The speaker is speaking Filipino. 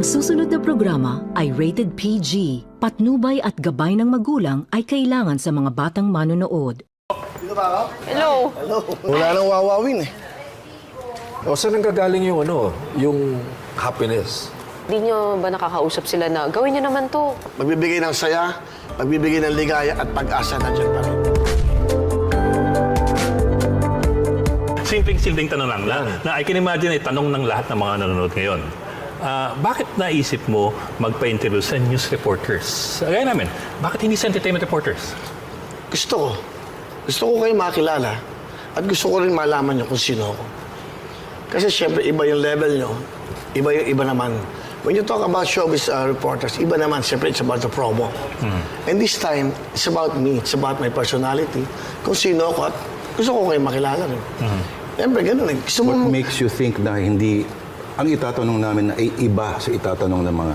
susunod na programa ay rated PG. Patnubay at gabay ng magulang ay kailangan sa mga batang manonood. Dito ba ako? Hello. Hello. Wala nang wawawin eh. O saan nanggagaling yung yung happiness? Di nyo ba nakakausap sila na gawin nyo naman to? Magbibigay ng saya, magbibigay ng ligaya at pag-asa na dyan pa rin. Simpleng-simpleng tanong lang na I can imagine ay tanong ng lahat ng mga nanonood ngayon. Bakit naisip mo magpa-interview sa news reporters? Gaya namin, bakit hindi sa entertainment reporters? Gusto ko. Gusto ko kayo makilala at gusto ko rin malaman nyo kung sino ako. Kasi siyempre iba yung level nyo, iba naman. When you talk about showbiz reporters, iba naman, siyempre it's about the promo. And this time, it's about me, it's about my personality, kung sino ako at gusto ko kayo makilala rin. Siyempre, ganun eh. What makes you think na hindi ang itatanong namin na ay iba sa itatanong ng mga